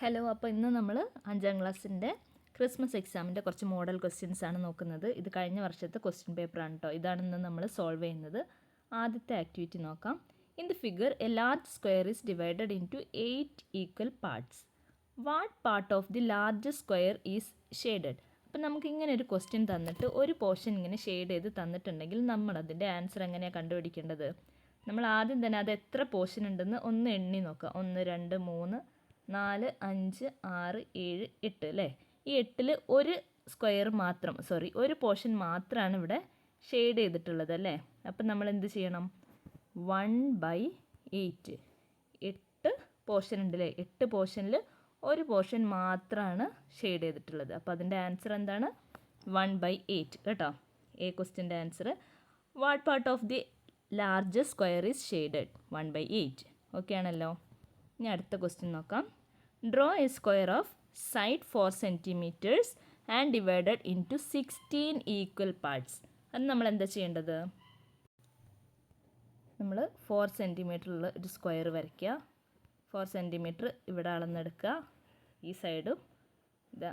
Hello, അപ്പോൾ ഇന്ന് നമ്മൾ 5ാം ക്ലാസ്സിൻ്റെ ക്രിസ്മസ് എക്സാമിൻ്റെ കുറച്ച് മോഡൽ ക്വസ്റ്റ്യൻസ് ആണ് നോക്കുന്നത്. ഇത് കഴിഞ്ഞ വർഷത്തെ ക്വസ്റ്റ്യൻ പേപ്പറാണ് കേട്ടോ. ഇതാണ് ഇന്ന് നമ്മൾ സോൾവ് ചെയ്യുന്നത്. ആദ്യത്തെ ആക്ടിവിറ്റി നോക്കാം. In the figure a large square is divided into 8 equal parts. What part of the large square is shaded? അപ്പം നമുക്ക് ഇങ്ങനെ ഒരു ക്വസ്റ്റ്യൻ തന്നിട്ട് ഒരു പോർഷൻ ഇങ്ങനെ ഷെയ്ഡ് ചെയ്ത് തന്നിട്ടുണ്ടെങ്കിൽ നമ്മൾ അതിൻ്റെ ആൻസർ എങ്ങനെയാണ് കണ്ടുപിടിക്കേണ്ടത്? നമ്മൾ ആദ്യം തന്നെ അത് എത്ര പോർഷൻ ഉണ്ടെന്ന് ഒന്ന് എണ്ണി നോക്കാം. 1 2 3 4 5 6 7 8 അല്ലേ? ഈ 8ൽ ഒരു സ്ക്വയർ മാത്രം, ഒരു പോർഷൻ മാത്രമാണ് ഇവിടെ ഷെയ്ഡ് ചെയ്തിട്ടുള്ളത് അല്ലേ? അപ്പം നമ്മൾ എന്ത് ചെയ്യണം? 1/8 8 പോർഷൻ ഉണ്ട് അല്ലേ? 8 പോർഷനിൽ ഒരു പോർഷൻ മാത്രമാണ് ഷെയ്ഡ് ചെയ്തിട്ടുള്ളത്. അപ്പോൾ അതിൻ്റെ ആൻസർ എന്താണ്? 1/8 കേട്ടോ. എ ക്വസ്റ്റ്യൻ്റെ answer. What part of the largest square is shaded? 1/8. Okay ആണല്ലോ. ഇനി അടുത്ത ക്വസ്റ്റ്യൻ നോക്കാം. Draw a square of side 4 centimetres and divided into 16 equal parts. അത് നമ്മൾ എന്താ ചെയ്യേണ്ടത്? നമ്മൾ 4 സെൻറ്റിമീറ്ററുള്ള ഒരു സ്ക്വയർ വരയ്ക്കുക. 4 സെൻറ്റിമീറ്റർ ഇവിടെ അളന്നെടുക്കുക. ഈ സൈഡും ഇതാ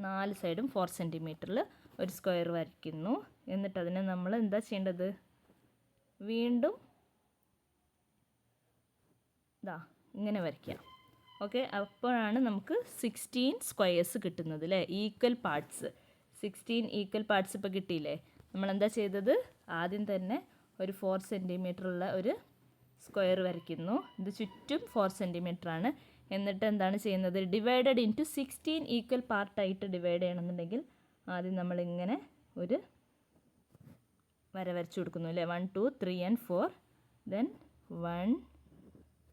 4 സൈഡും 4 സെൻറ്റിമീറ്ററിൽ ഒരു സ്ക്വയർ വരയ്ക്കുന്നു. എന്നിട്ട് അതിനെ നമ്മൾ എന്താ ചെയ്യേണ്ടത്? വീണ്ടും ഇതാ ഇങ്ങനെ വരയ്ക്കുക. ഓക്കെ, അപ്പോഴാണ് നമുക്ക് 16 സ്ക്വയേഴ്സ് കിട്ടുന്നത് അല്ലേ? Equal parts. 16 ഈക്വൽ പാർട്സ് ഇപ്പോൾ കിട്ടിയില്ലേ? നമ്മളെന്താ ചെയ്തത്? ആദ്യം തന്നെ ഒരു 4 സെൻറ്റിമീറ്ററുള്ള ഒരു സ്ക്വയർ വരയ്ക്കുന്നു. ഇത് ചുറ്റും 4 സെൻറ്റിമീറ്റർ ആണ്. എന്നിട്ട് എന്താണ് ചെയ്യുന്നത്? ഡിവൈഡഡ് ഇൻ ടു 16 ഈക്വൽ പാർട്ടായിട്ട് ഡിവൈഡ് ചെയ്യണമെന്നുണ്ടെങ്കിൽ ആദ്യം നമ്മളിങ്ങനെ ഒരു വര വരച്ചു കൊടുക്കുന്നു അല്ലേ? 1 2 3 and 4. Then 1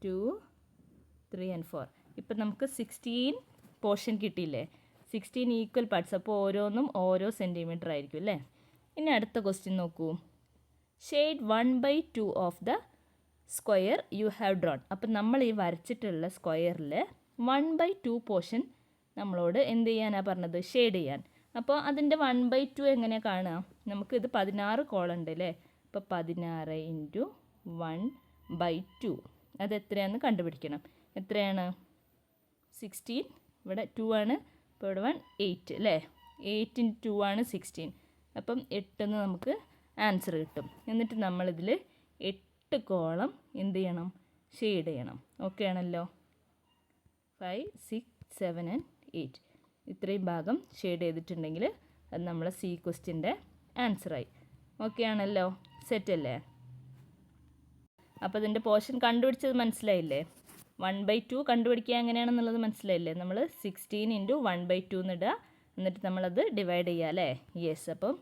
2 3 and 4. ഇപ്പം നമുക്ക് 16 പോർഷൻ കിട്ടിയില്ലേ? 16 ഈക്വൽ പാർട്സ്. അപ്പോൾ ഓരോന്നും ഓരോ സെൻറ്റിമീറ്റർ ആയിരിക്കും അല്ലേ? ഇനി അടുത്ത ക്വസ്റ്റ്യൻ നോക്കൂ. Shade 1/2 of the square you have drone. അപ്പം നമ്മൾ ഈ വരച്ചിട്ടുള്ള സ്ക്വയറിൽ 1/2 പോർഷൻ നമ്മളോട് എന്ത് ചെയ്യാനാണ് പറഞ്ഞത്? ഷെയ്ഡ് ചെയ്യാൻ. അപ്പോൾ അതിൻ്റെ 1/2 എങ്ങനെയാണ് കാണുക? നമുക്കിത് 16 കോളം ഉണ്ട് അല്ലേ? അപ്പോൾ 16 × 1/2 അത് എത്രയാണെന്ന് കണ്ടുപിടിക്കണം. എത്രയാണ്? 16. ഇവിടെ 2 ആണ്. ഇപ്പോൾ ഇവിടെ 8 അല്ലേ? 8 × 2 ആണ് 16. അപ്പം 8 നമുക്ക് ആൻസർ കിട്ടും. എന്നിട്ട് നമ്മളിതിൽ 8 കോളം എന്ത് ചെയ്യണം? ഷെയ്ഡ് ചെയ്യണം. ഓക്കെ ആണല്ലോ. 5 6 7 and 8 ഇത്രയും ഭാഗം ഷെയ്ഡ് ചെയ്തിട്ടുണ്ടെങ്കിൽ അത് നമ്മളെ സി ക്വസ്റ്റ്യൻ്റെ ആൻസറായി. ഓക്കെ ആണല്ലോ. സെറ്റല്ലേ? അപ്പോൾ ഇതിൻ്റെ പോർഷൻ കണ്ടുപിടിച്ചത് മനസ്സിലായില്ലേ? 1/2 കണ്ടുപിടിക്കുക എങ്ങനെയാണെന്നുള്ളത് മനസ്സിലായില്ലേ? നമ്മൾ 16 × 1/2 എന്നിടുക. എന്നിട്ട് നമ്മളത് ഡിവൈഡ് ചെയ്യുക അല്ലേ? യെസ്. അപ്പം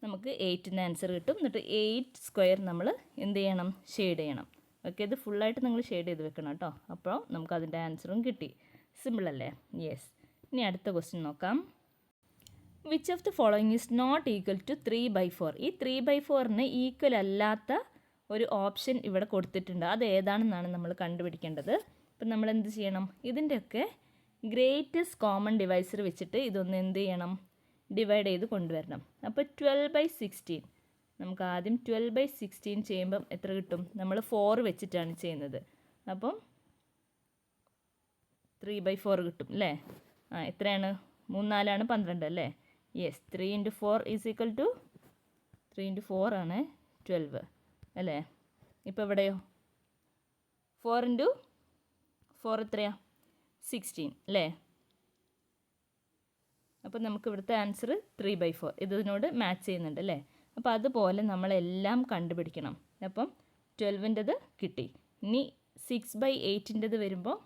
നമുക്ക് 8 ആൻസർ കിട്ടും. എന്നിട്ട് 8 സ്ക്വയർ നമ്മൾ എന്ത് ചെയ്യണം? ഷെയ്ഡ് ചെയ്യണം. ഓക്കെ, ഇത് ഫുള്ളായിട്ട് നിങ്ങൾ ഷെയ്ഡ് ചെയ്ത് വെക്കണം കേട്ടോ. അപ്പോൾ നമുക്ക് അതിൻ്റെ ആൻസറും കിട്ടി. സിമ്പിൾ അല്ലേ? യെസ്. ഇനി അടുത്ത ക്വസ്റ്റ്യൻ നോക്കാം. Which of the following is not equal to 3/4? ഈ 3/4ന് ഈക്വൽ അല്ലാത്ത ഒരു ഓപ്ഷൻ ഇവിടെ കൊടുത്തിട്ടുണ്ട്. അത് ഏതാണെന്നാണ് നമ്മൾ കണ്ടുപിടിക്കേണ്ടത്. അപ്പം നമ്മൾ എന്ത് ചെയ്യണം? ഇതിൻ്റെയൊക്കെ ഗ്രേറ്റസ്റ്റ് കോമൺ ഡിവൈസർ വെച്ചിട്ട് ഇതൊന്ന് എന്ത് ചെയ്യണം? ഡിവൈഡ് ചെയ്ത് കൊണ്ടുവരണം. അപ്പോൾ 12/16. നമുക്ക് ആദ്യം 12/16 ചെയ്യുമ്പം എത്ര കിട്ടും? നമ്മൾ 4 വെച്ചിട്ടാണ് ചെയ്യുന്നത്. അപ്പം 3/4 കിട്ടും അല്ലേ? എത്രയാണ്? 3 4 12 അല്ലേ? യെസ്. 3 × 4 ഈസ് ഈക്വൽ ടു 3 × 4 ആണ് 12 അല്ലേ? ഇപ്പോൾ ഇവിടെയോ 4 × 4 എത്രയാ? 16 അല്ലേ? അപ്പോൾ നമുക്ക് ഇവിടുത്തെ ആൻസർ 3/4 ഇതിനോട് മാച്ച് ചെയ്യുന്നുണ്ട് അല്ലേ? അപ്പോൾ അതുപോലെ നമ്മളെല്ലാം കണ്ടുപിടിക്കണം. അപ്പം 12ൻ്റെത് കിട്ടി. ഇനി 6/8ൻ്റെത് വരുമ്പോൾ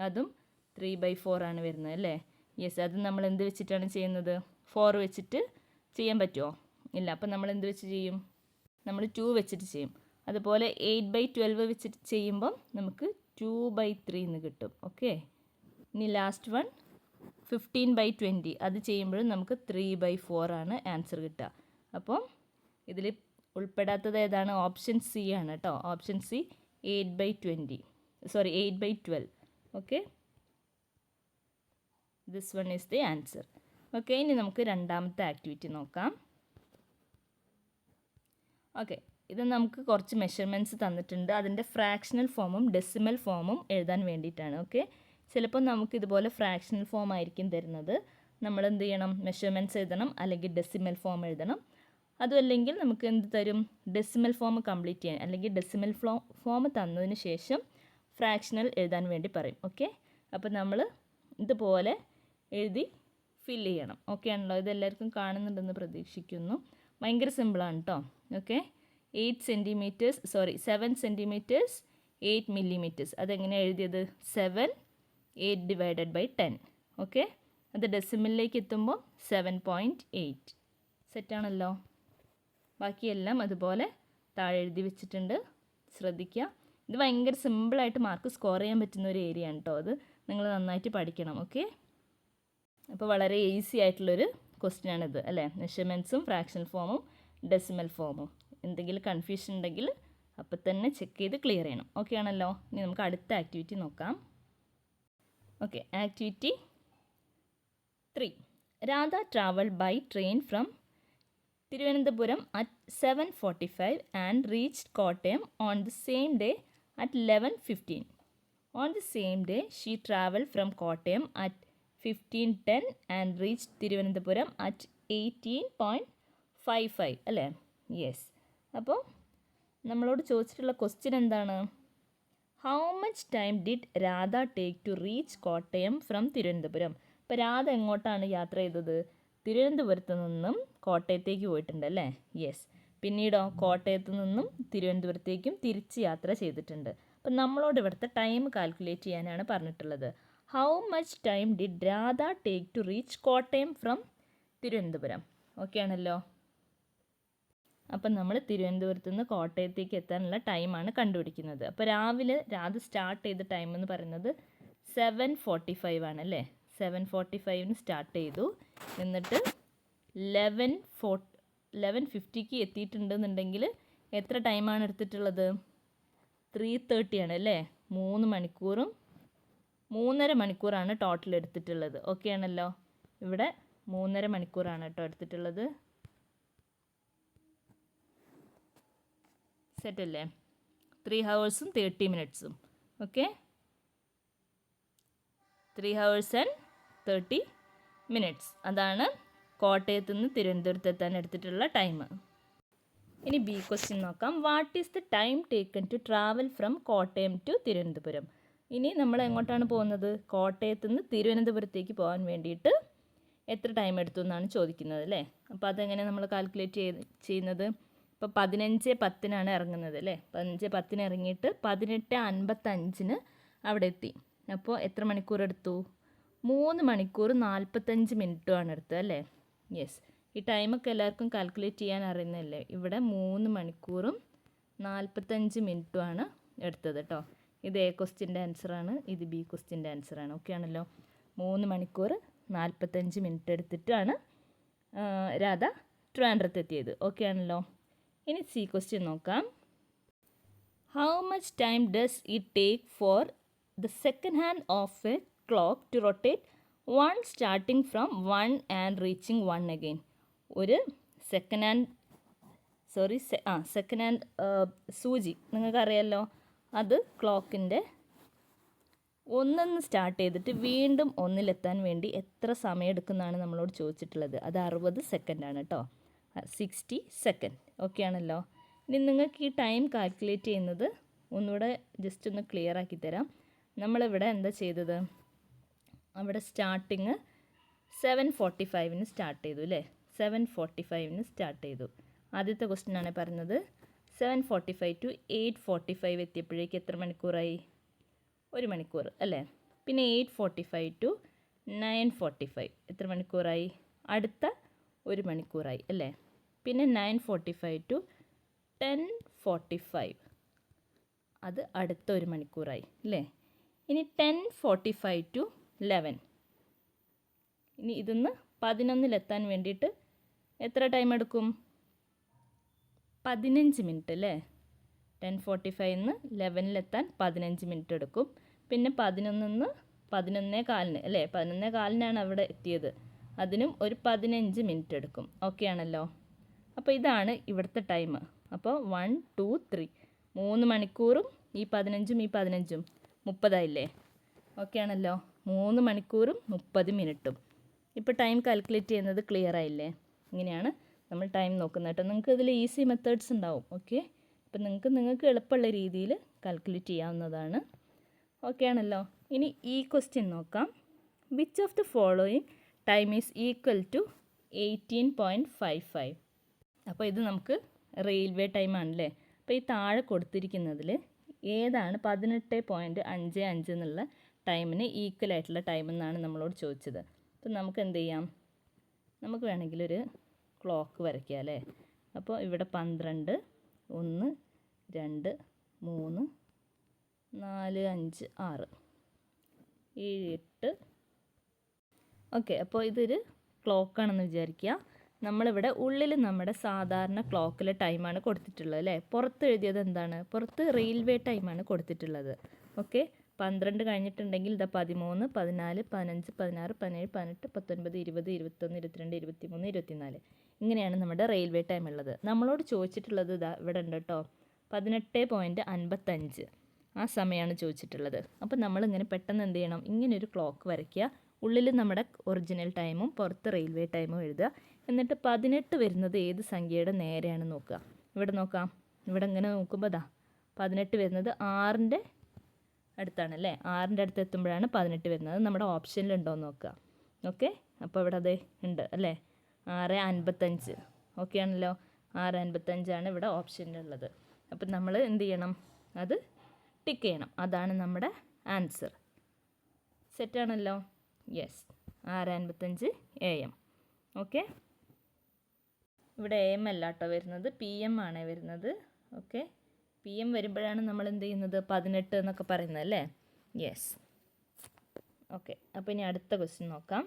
അതും 3/4 ആണ് വരുന്നത് അല്ലേ? യെസ്. അത് നമ്മൾ എന്ത് വെച്ചിട്ടാണ് ചെയ്യുന്നത്? 4 വെച്ചിട്ട് ചെയ്യാൻ പറ്റുമോ? ഇല്ല. അപ്പം നമ്മൾ എന്ത് വെച്ച് ചെയ്യും? നമ്മൾ 2 വെച്ചിട്ട് ചെയ്യും. അതുപോലെ 8/12 വെച്ചിട്ട് ചെയ്യുമ്പം നമുക്ക് 2/3 എന്ന് കിട്ടും. ഓക്കെ. ഇനി ലാസ്റ്റ് വൺ 15/20 അത് ചെയ്യുമ്പോഴും നമുക്ക് 3/4 ആണ് ആൻസർ കിട്ടുക. അപ്പം ഇതിൽ ഉൾപ്പെടാത്തത് ഏതാണ്? ഓപ്ഷൻ സി ആണ് കേട്ടോ. Option C 8/12. Okay, this one is the answer. Okay, ഇനി നമുക്ക് രണ്ടാമത്തെ ആക്ടിവിറ്റി നോക്കാം. ഓക്കെ, ഇത് നമുക്ക് കുറച്ച് മെഷർമെൻറ്റ്സ് തന്നിട്ടുണ്ട്. അതിൻ്റെ ഫ്രാക്ഷണൽ ഫോമും ഡെസിമൽ ഫോമും എഴുതാൻ വേണ്ടിയിട്ടാണ്. ഓക്കെ, ചിലപ്പോൾ നമുക്ക് ഇതുപോലെ ഫ്രാക്ഷണൽ ഫോം ആയിരിക്കും തരുന്നത്. നമ്മൾ എന്ത് ചെയ്യണം? മെഷർമെൻറ്റ്സ് എഴുതണം, അല്ലെങ്കിൽ ഡെസിമൽ ഫോം എഴുതണം. അതുമല്ലെങ്കിൽ നമുക്ക് എന്ത് തരും? ഡെസിമൽ ഫോം കംപ്ലീറ്റ് ചെയ്യാൻ, അല്ലെങ്കിൽ ഡെസിമൽ ഫോം തന്നതിന് ശേഷം ഫ്രാക്ഷണൽ എഴുതാൻ വേണ്ടി പറയും. ഓക്കെ, അപ്പോൾ നമ്മൾ ഇതുപോലെ എഴുതി ഫില്ല് ചെയ്യണം. ഓക്കെ ആണല്ലോ? ഇതെല്ലാവർക്കും കാണുന്നുണ്ടെന്ന് പ്രതീക്ഷിക്കുന്നു. ഭയങ്കര സിമ്പിളാണ് കേട്ടോ. Okay, 7 centimetres 8 millimetres. അതെങ്ങനെയാണ് എഴുതിയത്? 7 8 ഡിവൈഡഡ് ബൈ 10. ഓക്കെ, അത് ഡെസിമലിലേക്ക് എത്തുമ്പോൾ 7.8. സെറ്റാണല്ലോ? ബാക്കിയെല്ലാം അതുപോലെ താഴെ എഴുതി വെച്ചിട്ടുണ്ട്. ശ്രദ്ധിക്കുക, ഇത് ഭയങ്കര സിമ്പിളായിട്ട് മാർക്ക് സ്കോർ ചെയ്യാൻ പറ്റുന്ന ഒരു ഏരിയ ആണ് കേട്ടോ. അത് നിങ്ങൾ നന്നായിട്ട് പഠിക്കണം. ഓക്കെ, അപ്പോൾ വളരെ ഈസി ആയിട്ടുള്ളൊരു ക്വസ്റ്റ്യനാണിത് അല്ലേ? മെഷർമെൻറ്റ്സും ഫ്രാക്ഷണൽ ഫോമും ഡെസിമൽ ഫോമും. എന്തെങ്കിലും കൺഫ്യൂഷൻ ഉണ്ടെങ്കിൽ അപ്പം തന്നെ ചെക്ക് ചെയ്ത് ക്ലിയർ ചെയ്യണം. ഓക്കെ ആണല്ലോ? ഇനി നമുക്ക് അടുത്ത ആക്ടിവിറ്റി നോക്കാം. Okay, activity 3. Radha travel by train from Thiruvananthapuram at 7:45 and reached Kottayam on the same day at 11:15. On the same day, she travelled from Kottayam at 15:10 and reached Thiruvananthapuram at 18:55 അല്ലേ? Yes. അപ്പോൾ നമ്മളോട് ചോദിച്ചിട്ടുള്ള ക്വസ്റ്റ്യൻ എന്താണ്? How much time did Radha take to reach Kottayam from Thiruvananthapuram? അപ്പോൾ രാധ എങ്ങോട്ടാണ് യാത്ര ചെയ്തത്? തിരുവനന്തപുരത്ത് നിന്നും കോട്ടയത്തേക്ക് പോയിട്ടുണ്ട് അല്ലേ? യെസ്. പിന്നീടോ കോട്ടയത്ത് നിന്നും തിരുവനന്തപുരത്തേക്കും തിരിച്ച് യാത്ര ചെയ്തിട്ടുണ്ട്. അപ്പം നമ്മളോട് ഇവിടുത്തെ ടൈം കാൽക്കുലേറ്റ് ചെയ്യാനാണ് പറഞ്ഞിട്ടുള്ളത്. How much time did Radha take to reach Kottayam from Thiruvananthapuram? Okay ആണല്ലോ? അപ്പം നമ്മൾ തിരുവനന്തപുരത്ത് നിന്ന് കോട്ടയത്തേക്ക് എത്താനുള്ള ടൈമാണ് കണ്ടുപിടിക്കുന്നത്. അപ്പോൾ രാവിലെ രാധ സ്റ്റാർട്ട് ചെയ്ത ടൈം എന്ന് പറയുന്നത് 7:45 ആണല്ലേ? 7:45 സ്റ്റാർട്ട് ചെയ്തു. എന്നിട്ട് 11:50 എത്തിയിട്ടുണ്ടെന്നുണ്ടെങ്കിൽ എത്ര ടൈമാണ് എടുത്തിട്ടുള്ളത്? 3:30 ആണ് അല്ലേ? 3.5 മണിക്കൂറാണ് ടോട്ടൽ എടുത്തിട്ടുള്ളത്. ഓക്കെ ആണല്ലോ? ഇവിടെ 3.5 മണിക്കൂറാണ് കേട്ടോ എടുത്തിട്ടുള്ളത്. സെറ്റല്ലേ? 3 hours 30 minutes. Okay, 3 hours 30 minutes. അതാണ് കോട്ടയത്ത് നിന്ന് തിരുവനന്തപുരത്ത് എത്താൻ എടുത്തിട്ടുള്ള ടൈം. ഇനി ബി ക്വസ്റ്റ്യൻ നോക്കാം. What is the time taken to travel from Kottayam to Thiruvananthapuram? ഇനി നമ്മൾ എങ്ങോട്ടാണ് പോകുന്നത്? കോട്ടയത്ത് നിന്ന് തിരുവനന്തപുരത്തേക്ക് പോകാൻ വേണ്ടിയിട്ട് എത്ര ടൈം എടുത്തു എന്നാണ് ചോദിക്കുന്നത് അല്ലേ? അപ്പോൾ അതെങ്ങനെ നമ്മൾ കാൽക്കുലേറ്റ് ചെയ്യുന്നത്? ഇപ്പോൾ 15:10 ഇറങ്ങുന്നത് അല്ലേ? 15:10 ഇറങ്ങിയിട്ട് 18:55 അവിടെ എത്തി. അപ്പോൾ എത്ര മണിക്കൂർ എടുത്തു? 3 മണിക്കൂർ 45 മിനിറ്റുമാണ് എടുത്തത് അല്ലേ? യെസ്. ഈ ടൈമൊക്കെ എല്ലാവർക്കും കാൽക്കുലേറ്റ് ചെയ്യാൻ അറിയുന്നതല്ലേ? ഇവിടെ 3 മണിക്കൂറും 45 മിനിറ്റുമാണ് എടുത്തത് കേട്ടോ. ഇത് എ ക്വസ്റ്റ്യൻ്റെ ആൻസറാണ്, ഇത് ബി ക്വസ്റ്റ്യൻ്റെ ആൻസറാണ്. ഓക്കെ ആണല്ലോ? 3 മണിക്കൂർ 45 മിനിറ്റ് എടുത്തിട്ടാണ് രാധ ട്രിവാൻഡ്രത്ത് എത്തിയത്. ഓക്കെ ആണല്ലോ? ഇനി സി ക്വസ്റ്റ്യൻ നോക്കാം. How much time does it take for the second hand of a clock to rotate 1 starting from 1 and reaching 1 again? ഒരു സെക്കൻഡ് ഹാൻഡ് സൂചി നിങ്ങൾക്കറിയാമല്ലോ, അത് ക്ലോക്കിൻ്റെ ഒന്നിന്ന് സ്റ്റാർട്ട് ചെയ്തിട്ട് വീണ്ടും ഒന്നിലെത്താൻ വേണ്ടി എത്ര സമയം എടുക്കുന്നതാണ് നമ്മളോട് ചോദിച്ചിട്ടുള്ളത്. അത് 60 സെക്കൻഡാണ് കേട്ടോ. 60 സെക്കൻഡ്. ഓക്കെ ആണല്ലോ? ഇനി നിങ്ങൾക്ക് ഈ ടൈം കാൽക്കുലേറ്റ് ചെയ്യുന്നത് ഒന്നുകൂടെ ജസ്റ്റ് ഒന്ന് ക്ലിയർ ആക്കി തരാം. നമ്മളിവിടെ എന്താ ചെയ്തത്? അവിടെ സ്റ്റാർട്ടിങ് 7:45 സ്റ്റാർട്ട് ചെയ്തു അല്ലേ? 7:45 സ്റ്റാർട്ട് ചെയ്തു. ആദ്യത്തെ ക്വസ്റ്റ്യൻ ആണ് പറഞ്ഞത് 7:45 to 8:45 എത്തിയപ്പോഴേക്ക് എത്ര മണിക്കൂറായി? 1 മണിക്കൂർ അല്ലേ? പിന്നെ 8:45 to 9:45 എത്ര മണിക്കൂറായി? അടുത്ത 1 മണിക്കൂറായി അല്ലേ? പിന്നെ 9:45 to 10:45 അത് അടുത്ത 1 മണിക്കൂറായി അല്ലേ? ഇനി 10:45 to 11. ഇനി ഇതിന്ന് 11 വേണ്ടിയിട്ട് എത്ര ടൈം എടുക്കും? 15 മിനിറ്റ് അല്ലേ? 10:45 11 15 മിനിറ്റ് എടുക്കും. പിന്നെ 11 11:15 അല്ലേ? 11:15 അവിടെ എത്തിയത്. അതിനും ഒരു 15 മിനിറ്റ് എടുക്കും. ഓക്കെ ആണല്ലോ? അപ്പോൾ ഇതാണ് ഇവിടുത്തെ ടൈം. അപ്പോൾ 1 2 3 3 മണിക്കൂറും ഈ 15ഉം ഈ 15ഉം 30 ആയില്ലേ? ഓക്കെ ആണല്ലോ. 3 മണിക്കൂറും 30 മിനിറ്റും. ഇപ്പോൾ ടൈം കാൽക്കുലേറ്റ് ചെയ്യുന്നത് ക്ലിയർ ആയില്ലേ? ഇങ്ങനെയാണ് നമ്മൾ ടൈം നോക്കുന്നത് കേട്ടോ. നിങ്ങൾക്ക് ഇതിൽ ഈസി മെത്തേഡ്സ് ഉണ്ടാവും. ഓക്കെ, അപ്പം നിങ്ങൾക്ക് എളുപ്പമുള്ള രീതിയിൽ കാൽക്കുലേറ്റ് ചെയ്യാവുന്നതാണ്. ഓക്കെ ആണല്ലോ. ഇനി ഈ ക്വസ്റ്റ്യൻ നോക്കാം. Which of the following time is equal to 18.55? അപ്പോൾ ഇത് നമുക്ക് റെയിൽവേ ടൈമാണല്ലേ. അപ്പോൾ ഈ താഴെ കൊടുത്തിരിക്കുന്നതിൽ ഏതാണ് 18.55 എന്നുള്ള ടൈമിന് ഈക്വൽ ആയിട്ടുള്ള ടൈം എന്നാണ് നമ്മളോട് ചോദിച്ചത്. അപ്പം നമുക്ക് എന്ത് ചെയ്യാം, നമുക്ക് വേണമെങ്കിലൊരു ക്ലോക്ക് വരയ്ക്കാം അല്ലേ. അപ്പോൾ ഇവിടെ 12, 1, 2, 3, 4, 5, 6, 7, 8. ഓക്കെ, അപ്പോൾ ഇതൊരു ക്ലോക്കാണെന്ന് വിചാരിക്കുക. നമ്മളിവിടെ ഉള്ളിൽ നമ്മുടെ സാധാരണ ക്ലോക്കിലെ ടൈമാണ് കൊടുത്തിട്ടുള്ളത് അല്ലേ. പുറത്ത് എഴുതിയത് എന്താണ്? പുറത്ത് റെയിൽവേ ടൈമാണ് കൊടുത്തിട്ടുള്ളത്. ഓക്കെ, 12 കഴിഞ്ഞിട്ടുണ്ടെങ്കിൽ ഇതാ 13, 14, 15, 16, 17, 18, 19, 20, 21, 22, 23, 24. ഇങ്ങനെയാണ് നമ്മുടെ റെയിൽവേ ടൈം ഉള്ളത്. നമ്മളോട് ചോദിച്ചിട്ടുള്ളത് ഇതാ ഇവിടെ ഉണ്ട് കേട്ടോ, 18.55 ആ സമയമാണ് ചോദിച്ചിട്ടുള്ളത്. അപ്പോൾ നമ്മളിങ്ങനെ പെട്ടെന്ന് എന്ത് ചെയ്യണം, ഇങ്ങനെയൊരു ക്ലോക്ക് വരയ്ക്കുക. ഉള്ളിൽ നമ്മുടെ ഒറിജിനൽ ടൈമും പുറത്ത് റെയിൽവേ ടൈമും എഴുതുക. എന്നിട്ട് 18 വരുന്നത് ഏത് സംഖ്യയുടെ നേരെയാണ് നോക്കുക. ഇവിടെ നോക്കാം, ഇവിടെ ഇങ്ങനെ നോക്കുമ്പോൾ ഇതാ 18 വരുന്നത് 6ൻ്റെ അടുത്താണല്ലേ. 6ൻ്റെ അടുത്ത് എത്തുമ്പോഴാണ് 18 വരുന്നത്. നമ്മുടെ ഓപ്ഷനിലുണ്ടോയെന്ന് നോക്കുക. ഓക്കെ, അപ്പോൾ ഇവിടെ അത് ഉണ്ട് അല്ലേ, 6:55. ഓക്കെ ആണല്ലോ, 6:55 ഇവിടെ ഓപ്ഷനിലുള്ളത്. അപ്പം നമ്മൾ എന്ത് ചെയ്യണം, അത് ടിക്ക് ചെയ്യണം. അതാണ് നമ്മുടെ ആൻസർ. സെറ്റാണല്ലോ. Yes, 6:55 AM. ഓക്കെ, ഇവിടെ AM അല്ല കേട്ടോ വരുന്നത്, PM ആണ് വരുന്നത്. ഓക്കെ, PM വരുമ്പോഴാണ് നമ്മൾ എന്ത് ചെയ്യുന്നത്, 18 എന്നൊക്കെ പറയുന്നത് അല്ലേ. യെസ്. ഓക്കെ, അപ്പോൾ ഇനി അടുത്ത ക്വസ്റ്റ്യൻ നോക്കാം.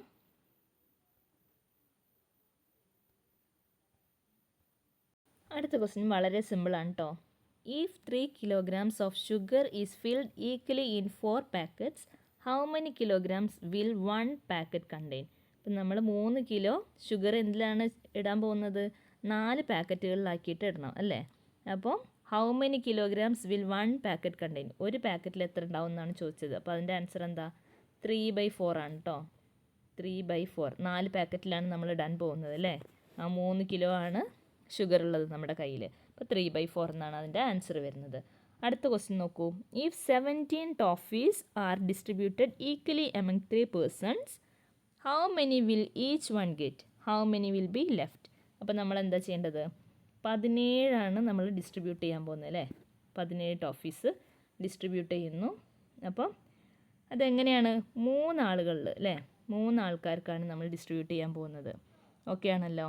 അടുത്ത ക്വസ്റ്റ്യൻ വളരെ സിമ്പിളാണ് കേട്ടോ. If 3 kilograms of sugar is filled equally in 4 packets, how many kilograms will 1 packet contain? അപ്പം നമ്മൾ 3 കിലോ ഷുഗർ എന്തിലാണ് ഇടാൻ പോകുന്നത്, 4 പാക്കറ്റുകളിലാക്കിയിട്ട് ഇടണം അല്ലേ. അപ്പോൾ how many kilograms will 1 packet contain? ഒരു പാക്കറ്റിൽ എത്ര ഉണ്ടാവും എന്നാണ് ചോദിച്ചത്. അപ്പോൾ അതിൻ്റെ ആൻസർ എന്താ, 3/4 ആണ് കേട്ടോ. 3/4, 4 പാക്കറ്റിലാണ് നമ്മൾ ഇടാൻ പോകുന്നത് അല്ലേ. ആ 3 കിലോ ആണ് ഷുഗർ ഉള്ളത് നമ്മുടെ കയ്യിൽ. അപ്പോൾ 3/4 എന്നാണ് അതിൻ്റെ ആൻസർ വരുന്നത്. അടുത്ത ക്വസ്റ്റ്യൻ നോക്കൂ. If 17 toffees R distributed equally among 3 persons, how many will each one get? How many will be left? അപ്പോൾ നമ്മൾ എന്താ ചെയ്യേണ്ടത്, 17 നമ്മൾ ഡിസ്ട്രിബ്യൂട്ട് ചെയ്യാൻ പോകുന്നത് അല്ലേ. 17 ടോഫീസ് ഡിസ്ട്രിബ്യൂട്ട് ചെയ്യുന്നു. അപ്പോൾ അതെങ്ങനെയാണ്, 3 ആളുകളിൽ അല്ലേ, 3 ആൾക്കാർക്കാണ് നമ്മൾ ഡിസ്ട്രിബ്യൂട്ട് ചെയ്യാൻ പോകുന്നത്. ഓക്കെ ആണല്ലോ.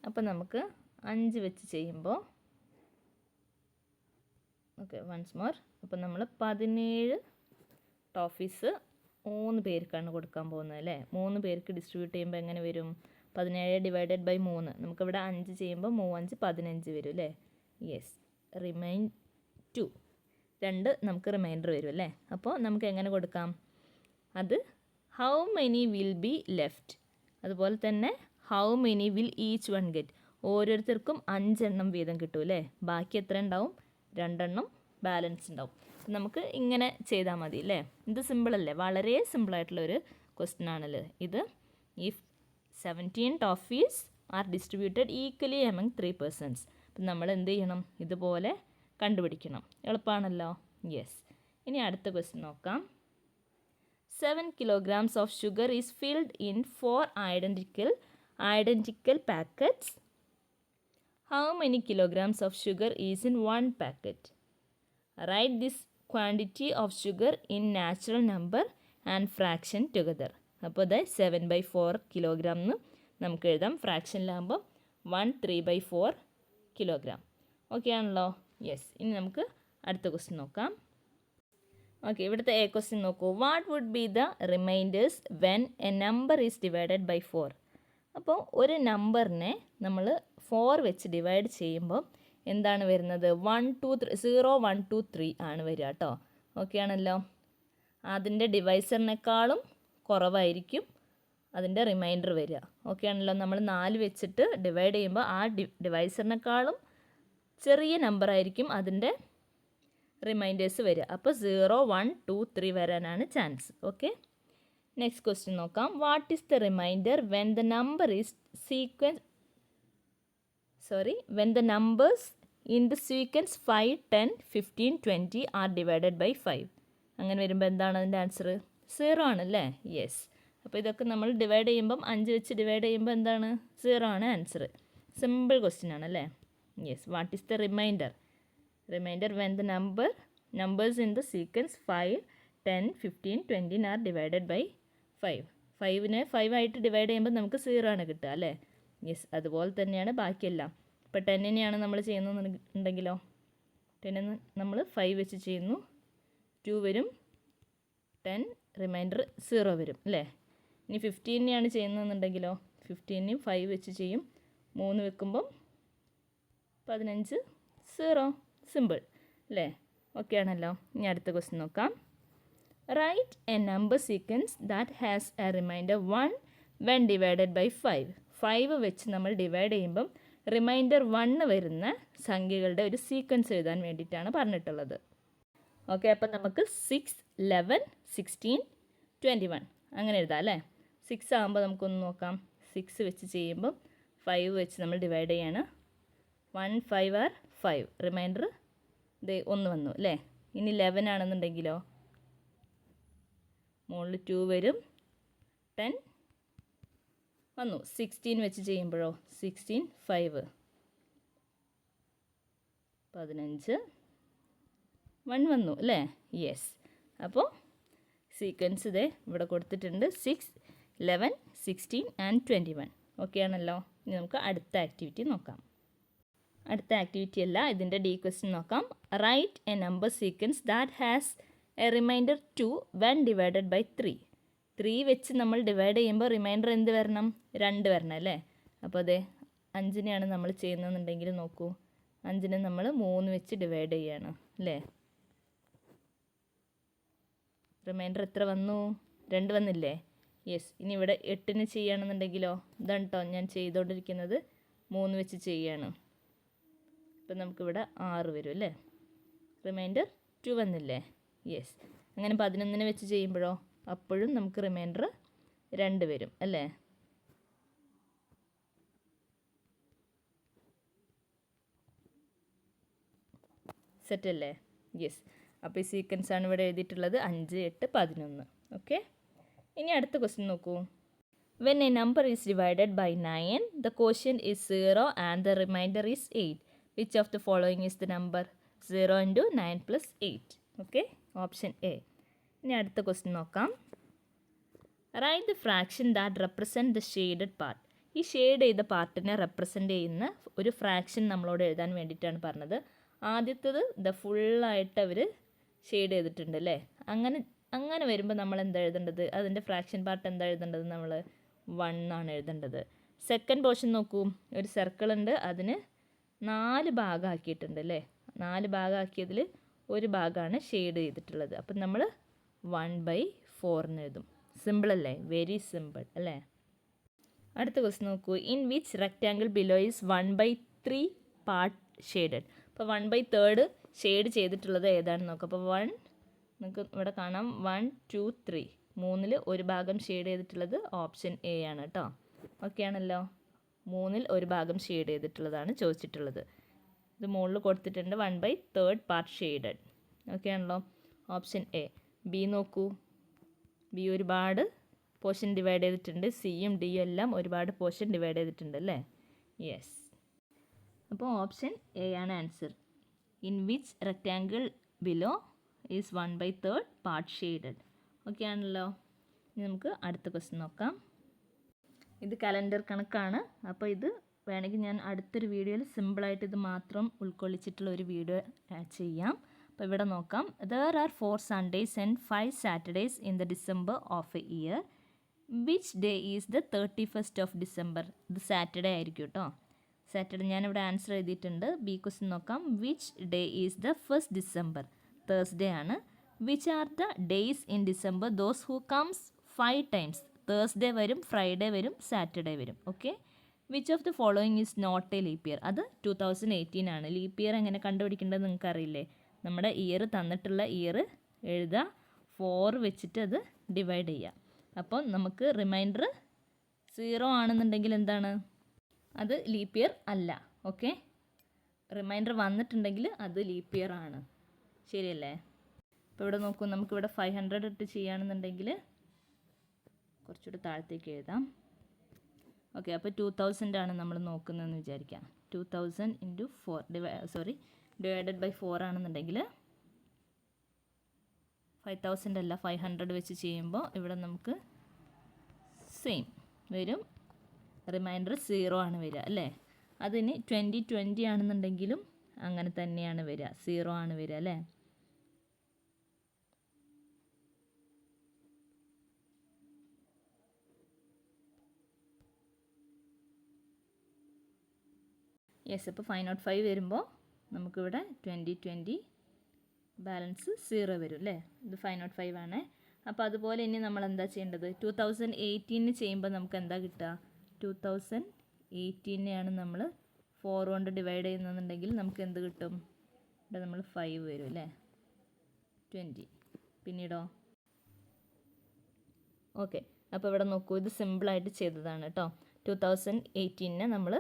അപ്പോൾ നമുക്ക് 5 വെച്ച് ചെയ്യുമ്പോൾ ഓക്കെ വൺസ് മോർ. അപ്പോൾ നമ്മൾ 17 ടോഫീസ് 3 പേർക്കാണ് കൊടുക്കാൻ പോകുന്നത് അല്ലേ. 3 പേർക്ക് ഡിസ്ട്രിബ്യൂട്ട് ചെയ്യുമ്പോൾ എങ്ങനെ വരും, 17 ഡിവൈഡഡ് ബൈ 3. നമുക്കിവിടെ 5 ചെയ്യുമ്പോൾ 3 5 15 വരും അല്ലേ. യെസ്, റിമൈൻ 2 നമുക്ക് റിമൈൻഡർ വരും അല്ലേ. അപ്പോൾ നമുക്ക് എങ്ങനെ കൊടുക്കാം, അത് how many will be left. അതുപോലെ തന്നെ how many will each one get. ഓരോരുത്തർക്കും 5 എണ്ണം വീതം കിട്ടും അല്ലേ. ബാക്കി എത്ര ഉണ്ടാവും, 2 എണ്ണം ബാലൻസ് ഉണ്ടാവും. നമുക്ക് ഇങ്ങനെ ചെയ്താൽ മതി അല്ലേ. ഇത് സിമ്പിളല്ലേ, വളരെ സിമ്പിളായിട്ടുള്ളൊരു ക്വസ്റ്റ്യൻ ആണല്ലോ ഇത്. If 17 toffees R distributed equally among 3 persons. അപ്പം നമ്മൾ എന്ത് ചെയ്യണം, ഇതുപോലെ കണ്ടുപിടിക്കണം. എളുപ്പമാണല്ലോ. യെസ്. ഇനി അടുത്ത ക്വസ്റ്റ്യൻ നോക്കാം. 7 kilograms of sugar is filled in 4 identical packets. How many kilograms of sugar is in 1 packet? Write this quantity of sugar in natural number and fraction together. അപ്പോൾ അത് 7/4 കിലോഗ്രാം എന്ന് നമുക്ക് എഴുതാം. ഫ്രാക്ഷനിലാകുമ്പോൾ 1 3/4 കിലോഗ്രാം. ഓക്കെ ആണല്ലോ. Yes. ഇനി നമുക്ക് അടുത്ത ക്വസ്റ്റ്യൻ നോക്കാം. ഓക്കെ, ഇവിടുത്തെ എ ക്വസ്റ്റ്യൻ നോക്കൂ. What would be the remainders when a number is divided by 4? അപ്പോൾ ഒരു നമ്പറിനെ നമ്മൾ 4 വെച്ച് ഡിവൈഡ് ചെയ്യുമ്പോൾ എന്താണ് വരുന്നത്, 1 2 3 0 1 2 3 ആണ് വരിക കേട്ടോ. ഓക്കെ ആണല്ലോ. അതിൻ്റെ ഡിവൈസറിനേക്കാളും കുറവായിരിക്കും അതിൻ്റെ റിമൈൻഡർ വരിക. ഓക്കെ ആണല്ലോ. നമ്മൾ 4 വെച്ചിട്ട് ഡിവൈഡ് ചെയ്യുമ്പോൾ ആ ഡിവൈസറിനേക്കാളും ചെറിയ നമ്പറായിരിക്കും അതിൻ്റെ റിമൈൻഡേഴ്സ് വരിക. അപ്പോൾ 0, 1, 2, 3 വരാനാണ് ചാൻസ്. ഓക്കെ, നെക്സ്റ്റ് ക്വസ്റ്റ്യൻ നോക്കാം. What is the reminder when the number is when the numbers in the sequence 5, 10, 15, 20 are divided by 5? അങ്ങനെ വരുമ്പോൾ എന്താണ് അതിൻ്റെ ആൻസർ? 0 ആണല്ലേ? യെസ്. അപ്പോൾ ഇതൊക്കെ നമ്മൾ ഡിവൈഡ് ചെയ്യുമ്പം 5 വെച്ച് ഡിവൈഡ് ചെയ്യുമ്പോൾ എന്താണ്? 0 ആണ് ആൻസർ. സിമ്പിൾ ക്വസ്റ്റ്യൻ ആണല്ലേ? Yes. What is the reminder when the numbers in the sequence 5, 10, 15, 20 are divided by 5? 5നെ 5 ആയിട്ട് ഡിവൈഡ് ചെയ്യുമ്പോൾ നമുക്ക് 0 ആണ് കിട്ടുക അല്ലേ? യെസ്. അതുപോലെ തന്നെയാണ് ബാക്കിയെല്ലാം. ഇപ്പോൾ 10നെയാണ് നമ്മൾ ചെയ്യുന്നതെന്നുണ്ടെങ്കിലോ 10 നമ്മൾ 5 വെച്ച് ചെയ്യുന്നു, 2 വരും, 10 റിമൈൻഡർ 0 വരും അല്ലേ? ഇനി 15നെയാണ് ചെയ്യുന്നതെന്നുണ്ടെങ്കിലോ 15നെയും 5 വെച്ച് ചെയ്യും, 3 വെക്കുമ്പം 15, 0. സിമ്പിൾ അല്ലേ? ഓക്കെ ആണല്ലോ. ഇനി അടുത്ത ക്വസ്റ്റ്യൻ നോക്കാം. Write a number sequence that has a remainder 1 when divided by 5. 5 വെച്ച് നമ്മൾ ഡിവൈഡ് ചെയ്യുമ്പം റിമൈൻഡർ 1 വരുന്ന സംഖ്യകളുടെ ഒരു സീക്വൻസ് എഴുതാൻ വേണ്ടിയിട്ടാണ് പറഞ്ഞിട്ടുള്ളത്. ഓക്കെ, അപ്പം നമുക്ക് 6, 11, 16, 21 അങ്ങനെ എഴുതാം അല്ലേ? 6 ആകുമ്പോൾ നമുക്കൊന്ന് നോക്കാം. 6 വെച്ച് ചെയ്യുമ്പം 5 വെച്ച് നമ്മൾ ഡിവൈഡ് ചെയ്യാണ്. 1, 5 ആർ 5, റിമൈൻഡർ 1 വന്നു അല്ലേ? ഇനി 11 ആണെന്നുണ്ടെങ്കിലോ മുകളിൽ 2 വരും, 10 വന്നു. 16 വെച്ച് ചെയ്യുമ്പോഴോ 16, 5, 15, 1 വന്നു അല്ലേ? യെസ്. അപ്പോൾ സീക്വൻസ് ഇതേ ഇവിടെ കൊടുത്തിട്ടുണ്ട്. 6, 11, 16 ആൻഡ് 21. ഓക്കെ ആണല്ലോ. ഇനി നമുക്ക് അടുത്ത ആക്ടിവിറ്റി നോക്കാം. അടുത്ത ആക്ടിവിറ്റി അല്ല, ഇതിൻ്റെ ഡി ക്വസ്റ്റ്യൻ നോക്കാം. Write a number sequence that has a remainder 2 when divided by 3. 3 വെച്ച് നമ്മൾ ഡിവൈഡ് ചെയ്യുമ്പോൾ റിമൈൻഡർ എന്ത് വരണം? 2 വരണം അല്ലേ? അപ്പോൾ അതെ 5നെയാണ് നമ്മൾ ചെയ്യുന്നതെന്നുണ്ടെങ്കിൽ നോക്കൂ, 5നെ നമ്മൾ 3 വെച്ച് ഡിവൈഡ് ചെയ്യാണ് അല്ലേ? റിമൈൻഡർ എത്ര വന്നു? 2 വന്നില്ലേ? യെസ്. ഇനി ഇവിടെ 8ന് ചെയ്യുകയാണെന്നുണ്ടെങ്കിലോ ഇതാണ് കേട്ടോ ഞാൻ ചെയ്തുകൊണ്ടിരിക്കുന്നത്, 3 വെച്ച് ചെയ്യാണ്. ഇപ്പം നമുക്കിവിടെ 6 വരും അല്ലേ? റിമൈൻഡർ 2 വന്നില്ലേ? യെസ്. അങ്ങനെ 11നെ വെച്ച് ചെയ്യുമ്പോഴോ അപ്പോഴും നമുക്ക് റിമൈൻഡർ 2 വരും അല്ലേ? സെറ്റ് അല്ലേ? യെസ്. അപ്പോൾ ഈ സീക്വൻസ് ആണ് ഇവിടെ എഴുതിയിട്ടുള്ളത് 5, 8, 11. ഓക്കെ, ഇനി അടുത്ത ക്വസ്റ്റ്യൻ നോക്കൂ. When a number is divided by 9, the quotient is 0 and the remainder is 8. Which of the following is the number? 0 × 9 + 8. Okay, option A. ഇനി അടുത്ത ക്വസ്റ്റ്യൻ നോക്കാം. Write the fraction that represent the shaded part. ഈ shade ചെയ്ത പാർട്ടിനെ represent ചെയ്യുന്ന ഒരു fraction നമ്മളോട് എഴുതാൻ വേണ്ടിയിട്ടാണ് പറഞ്ഞത്. ആദ്യത്തേത് ഫുള്ളായിട്ട് അവർ ഷെയ്ഡ് ചെയ്തിട്ടുണ്ട് അല്ലേ? അങ്ങനെ വരുമ്പോൾ നമ്മൾ എന്താ എഴുതേണ്ടത്? അതിൻ്റെ ഫ്രാക്ഷൻ പാർട്ട് എന്താ എഴുതേണ്ടത്? നമ്മൾ 1 ആണ് എഴുതേണ്ടത്. സെക്കൻഡ് പോർഷൻ നോക്കൂ, ഒരു സർക്കിൾ ഉണ്ട്, അതിന് 4 ഭാഗമാക്കിയിട്ടുണ്ട് അല്ലേ? 4 ഭാഗമാക്കിയതിൽ ഒരു ഭാഗമാണ് ഷെയ്ഡ് ചെയ്തിട്ടുള്ളത്. അപ്പം നമ്മൾ 1/4 എന്ന് എഴുതും. സിമ്പിൾ അല്ലേ? വെരി സിമ്പിൾ അല്ലേ? അടുത്ത ക്വസ്റ്റ്യൻ നോക്കൂ. In which rectangle below is 1/3 part shaded. അപ്പോൾ 1/3 ഷെയ്ഡ് ചെയ്തിട്ടുള്ളത് ഏതാണെന്ന് നോക്കാം. അപ്പോൾ 1 നമുക്ക് ഇവിടെ കാണാം, 1, 2, 3, 3ൽ ഒരു ഭാഗം ഷെയ്ഡ് ചെയ്തിട്ടുള്ളത് ഓപ്ഷൻ എ ആണ് കേട്ടോ. ഓക്കെ ആണല്ലോ. 3ൽ ഒരു ഭാഗം ഷെയ്ഡ് ചെയ്തിട്ടുള്ളതാണ് ചോദിച്ചിട്ടുള്ളത്. ഇത് മുകളിൽ കൊടുത്തിട്ടുണ്ട് 1/3 പാർട്ട് ഷെയ്ഡഡ്. ഓക്കെ ആണല്ലോ. Option A. ബി നോക്കൂ, ബി ഒരുപാട് പോർഷൻ ഡിവൈഡ് ചെയ്തിട്ടുണ്ട്. സിയും ഡിയും എല്ലാം ഒരുപാട് പോർഷൻ ഡിവൈഡ് ചെയ്തിട്ടുണ്ട് അല്ലേ? യെസ്. അപ്പോൾ ഓപ്ഷൻ എ ആണ് answer. In which rectangle below is 1/3 part shaded. Okay ആണല്ലോ. ഇനി നമുക്ക് അടുത്ത ക്വസ്റ്റ്യൻ നോക്കാം. ഇത് കലണ്ടർ കണക്കാണ്. അപ്പോൾ ഇത് വേണമെങ്കിൽ ഞാൻ അടുത്തൊരു വീഡിയോയിൽ സിമ്പിളായിട്ട് ഇത് മാത്രം ഉൾക്കൊള്ളിച്ചിട്ടുള്ള ഒരു വീഡിയോ ചെയ്യാം. അപ്പോൾ ഇവിടെ നോക്കാം. There are 4 Sundays and 5 Saturdays in the December of a year. Which day is the 31st of December? ഇത് സാറ്റർഡേ ആയിരിക്കും കേട്ടോ. സാറ്റർഡേ ഞാനിവിടെ ആൻസർ എഴുതിയിട്ടുണ്ട്. ബി ക്വസ്റ്റ്യൻ നോക്കാം. Which day is the 1st December? Thursday ആണ്. Which are the days in December those who comes 5 times? Thursday വരും, Friday വരും, Saturday വരും. Okay. Which of the following is not a leap year? അത് 2018 ആണ്. Leap year എങ്ങനെ കണ്ടുപിടിക്കേണ്ടത് നിങ്ങൾക്ക് അറിയില്ലേ? നമ്മുടെ ഇയർ തന്നിട്ടുള്ള ഇയർ എഴുതുക, 4 വെച്ചിട്ട് അത് ഡിവൈഡ് ചെയ്യുക. അപ്പോൾ നമുക്ക് റിമൈൻഡർ 0 ആണെന്നുണ്ടെങ്കിൽ എന്താണ്, അത് ലീപ്പ് ഇയർ അല്ല. ഓക്കെ, റിമൈൻഡർ വന്നിട്ടുണ്ടെങ്കിൽ അത് ലീപ്പ് ഇയർ ആണ്. ശരിയല്ലേ? ഇപ്പോൾ ഇവിടെ നോക്കൂ, നമുക്കിവിടെ 500 ഇട്ട് ചെയ്യുകയാണെന്നുണ്ടെങ്കിൽ കുറച്ചുകൂടി താഴത്തേക്ക് എഴുതാം. ഓക്കെ, അപ്പോൾ 2000 ആണ് നമ്മൾ നോക്കുന്നതെന്ന് വിചാരിക്കാം. 2000 ഇൻറ്റു 4 ഡിവൈഡഡ് ബൈ 4 ആണെന്നുണ്ടെങ്കിൽ 5000 അല്ല 500 വെച്ച് ചെയ്യുമ്പോൾ ഇവിടെ നമുക്ക് സെയിം വരും. റിമൈൻഡർ 0 ആണ് വരിക അല്ലേ? അതിന് 2020 ആണെന്നുണ്ടെങ്കിലും അങ്ങനെ തന്നെയാണ് വരിക, 0 ആണ് വരിക അല്ലേ? യെസ്, ഇപ്പോൾ 505 വരുമ്പോൾ നമുക്കിവിടെ 2020 ബാലൻസ് 0 വരും അല്ലേ? ഇത് 505 ആണ്. അപ്പോൾ അതുപോലെ ഇനി നമ്മൾ എന്താ ചെയ്യേണ്ടത്? 2018 ചെയ്യുമ്പോൾ നമുക്ക് എന്താ കിട്ടുക? 2018നെയാണ് നമ്മൾ 4 കൊണ്ട് ഡിവൈഡ് ചെയ്യുന്നതെന്നുണ്ടെങ്കിൽ നമുക്ക് എന്ത് കിട്ടും? ഇവിടെ നമ്മൾ 5 വരും അല്ലേ? 20. പിന്നീടോ? ഓക്കെ, അപ്പോൾ ഇവിടെ നോക്കൂ, ഇത് സിമ്പിളായിട്ട് ചെയ്തതാണ് കേട്ടോ. 2018നെ നമ്മൾ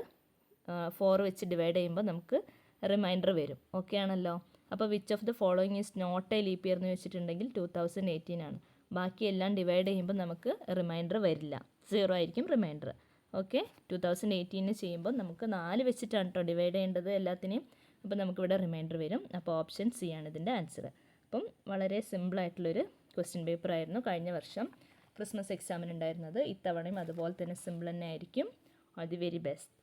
4 വെച്ച് ഡിവൈഡ് ചെയ്യുമ്പോൾ നമുക്ക് റിമൈൻഡർ വരും. ഓക്കെ ആണല്ലോ? അപ്പോൾ which of the following is not a leap year എന്ന് വെച്ചിട്ടുണ്ടെങ്കിൽ 2018 ആണ്. ബാക്കിയെല്ലാം ഡിവൈഡ് ചെയ്യുമ്പോൾ നമുക്ക് റിമൈൻഡർ വരില്ല, 0 ആയിരിക്കും റിമൈൻഡർ. ഓക്കെ, 2018 ചെയ്യുമ്പോൾ നമുക്ക് 4 വെച്ചിട്ടാണ് കേട്ടോ ഡിവൈഡ് ചെയ്യേണ്ടത് എല്ലാത്തിനെയും. അപ്പോൾ നമുക്കിവിടെ റിമൈൻഡർ വരും. അപ്പോൾ ഓപ്ഷൻ സി ആണ് ഇതിൻ്റെ ആൻസർ. അപ്പം വളരെ സിമ്പിളായിട്ടുള്ളൊരു ക്വസ്റ്റ്യൻ പേപ്പർ ആയിരുന്നു കഴിഞ്ഞ വർഷം ക്രിസ്മസ് എക്സാമിന് ഉണ്ടായിരുന്നത്. ഇത്തവണയും അതുപോലെ തന്നെ സിമ്പിൾ തന്നെ ആയിരിക്കും. All the very best.